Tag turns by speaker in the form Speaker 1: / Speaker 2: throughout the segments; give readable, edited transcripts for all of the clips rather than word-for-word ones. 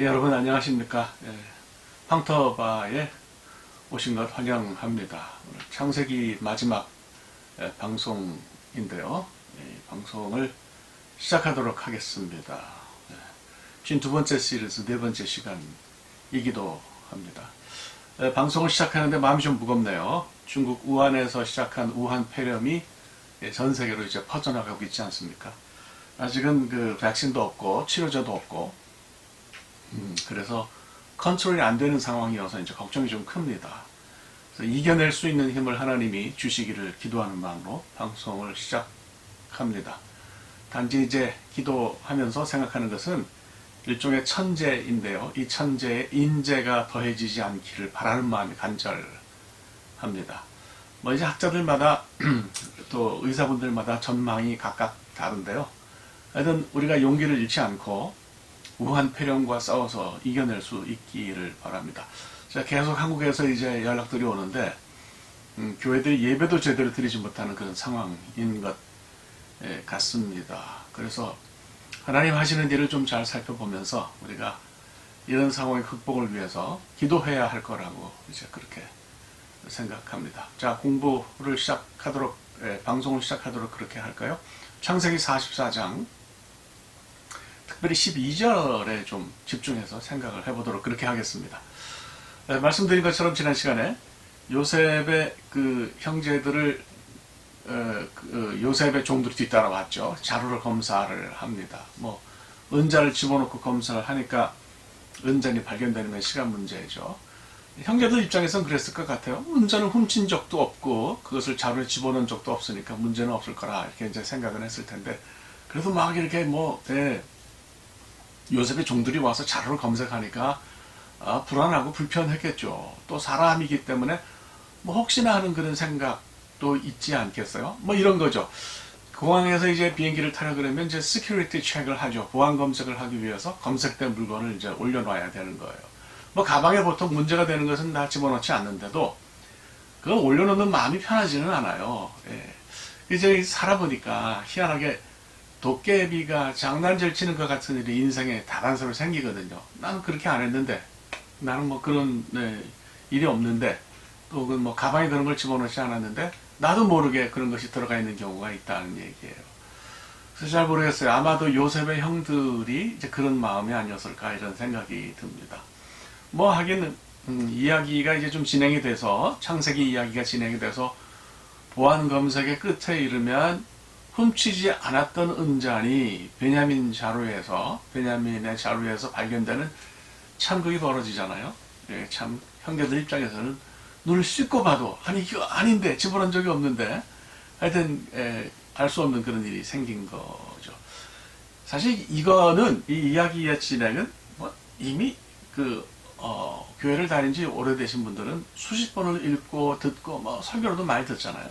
Speaker 1: 여러분 안녕하십니까? 황터바에 오신 것 환영합니다. 오늘 창세기 마지막 방송인데요. 방송을 시작하도록 하겠습니다. 52번째 시리즈 4번째 시간이기도 합니다. 방송을 시작하는데 마음이 좀 무겁네요. 중국 우한에서 시작한 우한 폐렴이 전 세계로 이제 퍼져나가고 있지 않습니까? 아직은 그 백신도 없고 치료제도 없고 그래서 컨트롤이 안 되는 상황이어서 이제 걱정이 좀 큽니다. 그래서 이겨낼 수 있는 힘을 하나님이 주시기를 기도하는 마음으로 방송을 시작합니다. 단지 이제 기도하면서 생각하는 것은 일종의 천재인데요. 이 천재에 인재가 더해지지 않기를 바라는 마음이 간절합니다. 뭐 이제 학자들마다 또 의사분들마다 전망이 각각 다른데요. 하여튼 우리가 용기를 잃지 않고 우한 폐렴과 싸워서 이겨낼 수 있기를 바랍니다. 제가 계속 한국에서 이제 연락들이 오는데 교회들이 예배도 제대로 드리지 못하는 그런 상황인 것 같습니다. 그래서 하나님 하시는 일을 좀 잘 살펴보면서 우리가 이런 상황의 극복을 위해서 기도해야 할 거라고 이제 그렇게 생각합니다. 자, 공부를 시작하도록 방송을 시작하도록 그렇게 할까요? 창세기 44장 특별히 12절에 좀 집중해서 생각을 해보도록 그렇게 하겠습니다. 말씀드린 것처럼 지난 시간에 요셉의 그 형제들을 요셉의 종들이 뒤따라왔죠. 자루를 검사를 합니다. 뭐 은자를 집어넣고 검사를 하니까 은잔이 발견되는 시간 문제죠. 형제들 입장에선 그랬을 것 같아요. 은자는 훔친 적도 없고 그것을 자루에 집어넣은 적도 없으니까 문제는 없을 거라 이렇게 이제 생각은 했을 텐데 그래도 막 이렇게 요셉의 종들이 와서 자료를 검색하니까 불안하고 불편했겠죠. 또 사람이기 때문에 뭐 혹시나 하는 그런 생각도 있지 않겠어요? 뭐 이런 거죠. 공항에서 이제 비행기를 타려 그러면 이제 시큐리티 체크를 하죠. 보안 검색을 하기 위해서 검색된 물건을 이제 올려놔야 되는 거예요. 뭐 가방에 보통 문제가 되는 것은 다 집어넣지 않는데도 그걸 올려놓는 마음이 편하지는 않아요. 이제 살아보니까 희한하게 도깨비가 장난질 치는 것 같은 일이 인생에 다반사로 생기거든요. 나는 그렇게 안 했는데, 나는 뭐 그런 일이 없는데, 또 뭐 가방에 그런 걸 집어넣지 않았는데, 나도 모르게 그런 것이 들어가 있는 경우가 있다는 얘기예요. 그래서 잘 모르겠어요. 아마도 요셉의 형들이 이제 그런 마음이 아니었을까 이런 생각이 듭니다. 뭐 하긴 이야기가 이제 좀 진행이 돼서 창세기 이야기가 진행이 돼서 보안 검색의 끝에 이르면 훔치지 않았던 은잔이 베냐민의 자루에서 발견되는 참극이 벌어지잖아요. 참 형제들 입장에서는 눈을 씻고 봐도 아니 이거 아닌데 집어넣은 적이 없는데 하여튼 알 수 없는 그런 일이 생긴 거죠. 사실 이거는 이 이야기의 진행은 뭐 이미 교회를 다닌 지 오래되신 분들은 수십 번을 읽고 듣고 뭐 설교로도 많이 듣잖아요.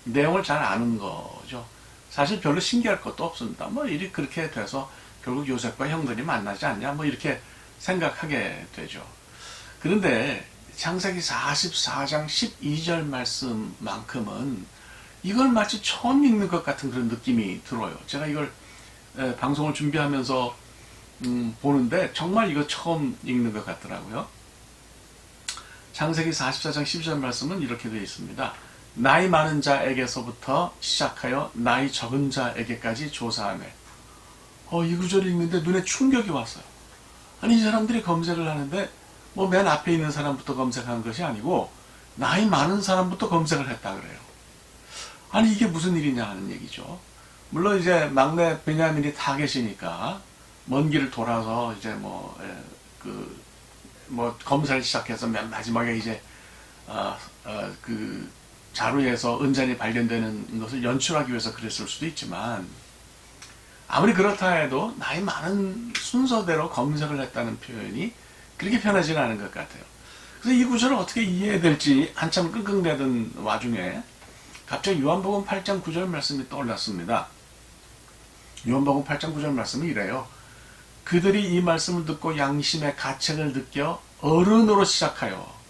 Speaker 1: 내용을 잘 아는 거죠. 사실 별로 신기할 것도 없습니다. 뭐 일이 그렇게 돼서 결국 요셉과 형들이 만나지 않냐 뭐 이렇게 생각하게 되죠. 그런데 창세기 44장 12절 말씀만큼은 이걸 마치 처음 읽는 것 같은 그런 느낌이 들어요. 제가 이걸 방송을 준비하면서 보는데 정말 이거 처음 읽는 것 같더라고요. 창세기 44장 12절 말씀은 이렇게 되어 있습니다. 나이 많은 자에게서부터 시작하여 나이 적은 자에게까지 조사하며 이 구절을 읽는데 눈에 충격이 왔어요. 아니 이 사람들이 검색을 하는데 뭐 맨 앞에 있는 사람부터 검색하는 것이 아니고 나이 많은 사람부터 검색을 했다 그래요. 아니 이게 무슨 일이냐 하는 얘기죠. 물론 이제 막내 베냐민이 다 계시니까 먼 길을 돌아서 이제 검사를 시작해서 맨 마지막에 이제 자루에서 은잔이 발견되는 것을 연출하기 위해서 그랬을 수도 있지만 아무리 그렇다 해도 나이 많은 순서대로 검색을 했다는 표현이 그렇게 편하지는 않은 것 같아요. 그래서 이 구절을 어떻게 이해해야 될지 한참 끙끙대던 와중에 갑자기 요한복음 8장 9절 말씀이 떠올랐습니다. 요한복음 8장 9절 말씀이 이래요. 그들이 이 말씀을 듣고 양심의 가책을 느껴 어른으로 시작하여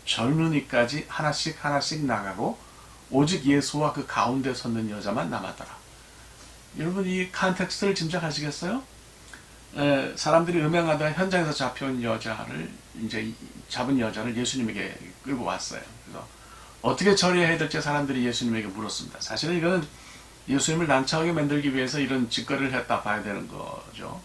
Speaker 1: 젊은이까지 하나씩 나가고 오직 예수와 그 가운데 섰는 여자만 남았더라. 여러분 이 컨텍스트를 짐작하시겠어요? 사람들이 음행하다가 현장에서 잡혀온 여자를 이제 잡은 여자를 예수님에게 끌고 왔어요. 그래서 어떻게 처리해야 될지 사람들이 예수님에게 물었습니다. 사실은 이거는 예수님을 난처하게 만들기 위해서 이런 짓거리를 했다 봐야 되는 거죠.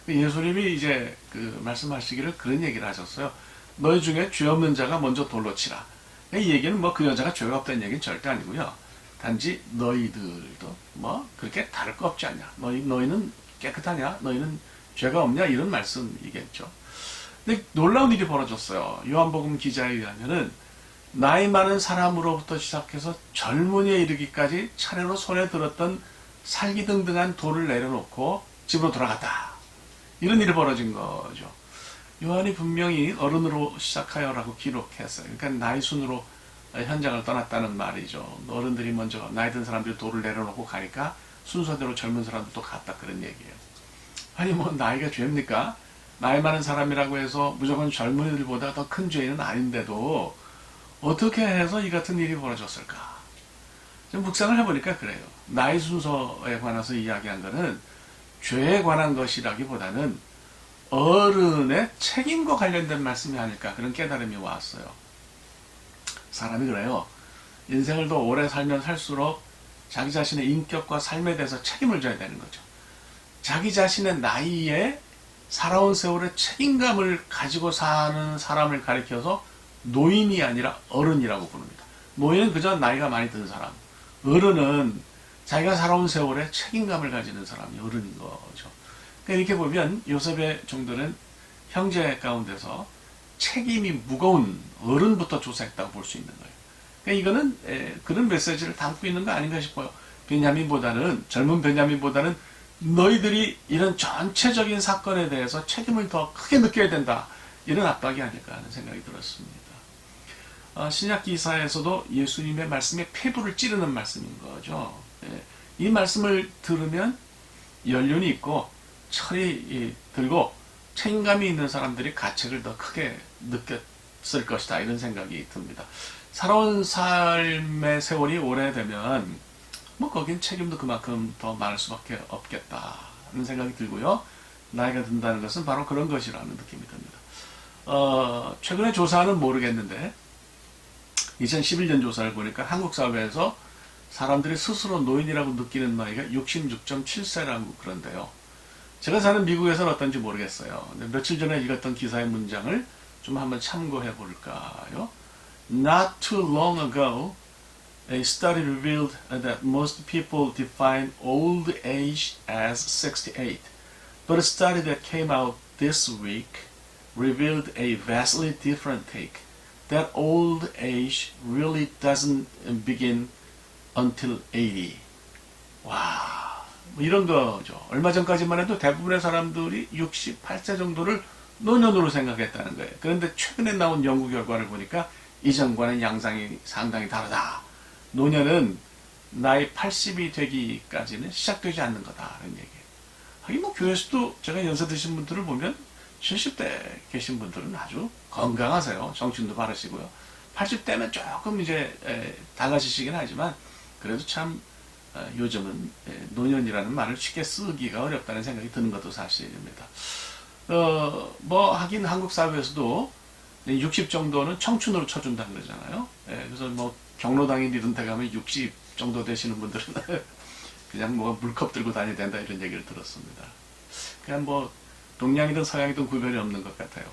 Speaker 1: 예수님이 이제 그 말씀하시기를 그런 얘기를 하셨어요. 너희 중에 죄 없는 자가 먼저 돌로 치라. 이 얘기는 뭐 그 여자가 죄가 없다는 얘기는 절대 아니고요. 단지 너희들도 뭐 그렇게 다를 거 없지 않냐. 너희는 깨끗하냐? 너희는 죄가 없냐? 이런 말씀이겠죠. 근데 놀라운 일이 벌어졌어요. 요한복음 기자에 의하면은 나이 많은 사람으로부터 시작해서 젊은이에 이르기까지 차례로 손에 들었던 살기등등한 돌을 내려놓고 집으로 돌아갔다. 이런 일이 벌어진 거죠. 요한이 분명히 어른으로 시작하여라고 기록했어요. 그러니까 나이 순으로 현장을 떠났다는 말이죠. 어른들이 먼저 나이 든 사람들이 돌을 내려놓고 가니까 순서대로 젊은 사람들도 갔다 그런 얘기예요. 아니 뭐 나이가 죄입니까? 나이 많은 사람이라고 해서 무조건 젊은이들보다 더 큰 죄는 아닌데도 어떻게 해서 이 같은 일이 벌어졌을까? 좀 묵상을 해보니까 그래요. 나이 순서에 관해서 이야기한 거는 죄에 관한 것이라기보다는 어른의 책임과 관련된 말씀이 아닐까 그런 깨달음이 왔어요. 사람이 그래요. 인생을 더 오래 살면 살수록 자기 자신의 인격과 삶에 대해서 책임을 져야 되는 거죠. 자기 자신의 나이에 살아온 세월의 책임감을 가지고 사는 사람을 가리켜서 노인이 아니라 어른이라고 부릅니다. 노인은 그저 나이가 많이 든 사람. 어른은 자기가 살아온 세월에 책임감을 가지는 사람이 어른인 거죠. 그러니까 이렇게 보면 요셉의 종들은 형제 가운데서 책임이 무거운 어른부터 조사했다고 볼 수 있는 거예요. 그러니까 이거는 그런 메시지를 담고 있는 거 아닌가 싶어요. 젊은 베냐민보다는 너희들이 이런 전체적인 사건에 대해서 책임을 더 크게 느껴야 된다. 이런 압박이 아닐까 하는 생각이 들었습니다. 신약 기사에서도 예수님의 말씀에 폐부를 찌르는 말씀인 거죠. 이 말씀을 들으면 연륜이 있고 철이 들고 책임감이 있는 사람들이 가책을 더 크게 느꼈을 것이다. 이런 생각이 듭니다. 살아온 삶의 세월이 오래되면 뭐 거긴 책임도 그만큼 더 많을 수밖에 없겠다 하는 생각이 들고요. 나이가 든다는 것은 바로 그런 것이라는 느낌이 듭니다. 최근에 조사는 모르겠는데 2011년 조사를 보니까 한국 사회에서 사람들이 스스로 노인이라고 느끼는 나이가 66.7세라고 그런데요. 제가 사는 미국에서는 어떤지 모르겠어요. 근데 며칠 전에 읽었던 기사의 문장을 좀 한번 참고해 볼까요? Not too long ago, a study revealed that most people define old age as 68. But a study that came out this week revealed a vastly different take. That old age really doesn't begin until 80. 와, 뭐 이런 거죠. 얼마 전까지만 해도 대부분의 사람들이 68세 정도를 노년으로 생각했다는 거예요. 그런데 최근에 나온 연구 결과를 보니까 이전과는 양상이 상당히 다르다. 노년은 나이 80이 되기까지는 시작되지 않는 거다. 이런 얘기예요. 하긴 뭐 교회에서도 제가 연세 드신 분들을 보면 70대 계신 분들은 아주 건강하세요. 정신도 바르시고요. 80대면 조금 이제 달라지시긴 하지만 그래도 참 요즘은 노년이라는 말을 쉽게 쓰기가 어렵다는 생각이 드는 것도 사실입니다. 뭐 하긴 한국 사회에서도 60 정도는 청춘으로 쳐준다 그러잖아요. 그래서 뭐 경로당인 이런 데 가면 60 정도 되시는 분들은 그냥 뭐 물컵 들고 다녀야 된다 이런 얘기를 들었습니다. 그냥 뭐 동양이든 서양이든 구별이 없는 것 같아요.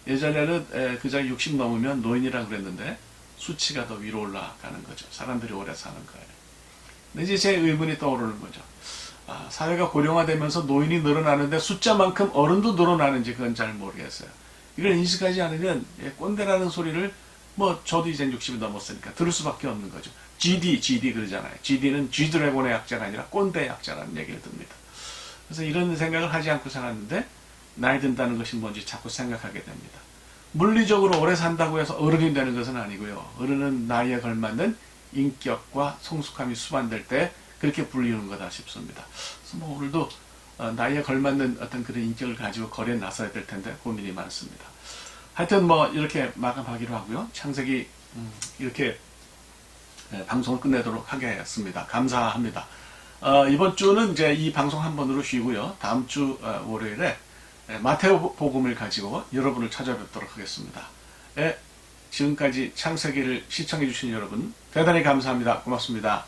Speaker 1: 예전에는 그저 60 넘으면 노인이라고 그랬는데 수치가 더 위로 올라가는 거죠. 사람들이 오래 사는 거예요. 근데 이제 제 의문이 떠오르는 거죠. 사회가 고령화되면서 노인이 늘어나는데 숫자만큼 어른도 늘어나는지 그건 잘 모르겠어요. 이걸 인식하지 않으면 꼰대라는 소리를 뭐 저도 이제 60이 넘었으니까 들을 수밖에 없는 거죠. GD 그러잖아요. GD는 G드래곤의 약자가 아니라 꼰대의 약자라는 얘기를 듭니다. 그래서 이런 생각을 하지 않고 살았는데 나이 든다는 것이 뭔지 자꾸 생각하게 됩니다. 물리적으로 오래 산다고 해서 어른이 되는 것은 아니고요. 어른은 나이에 걸맞는 인격과 성숙함이 수반될 때 그렇게 불리는 거다 싶습니다. 그래서 뭐 오늘도 나이에 걸맞는 어떤 그런 인격을 가지고 거리에 나서야 될 텐데 고민이 많습니다. 하여튼 뭐 이렇게 마감하기로 하고요. 창세기 이렇게 방송을 끝내도록 하겠습니다. 감사합니다. 이번 주는 이제 이 방송 한 번으로 쉬고요. 다음 주 월요일에 마테오 복음을 가지고 여러분을 찾아뵙도록 하겠습니다. 지금까지 창세기를 시청해 주신 여러분 대단히 감사합니다. 고맙습니다.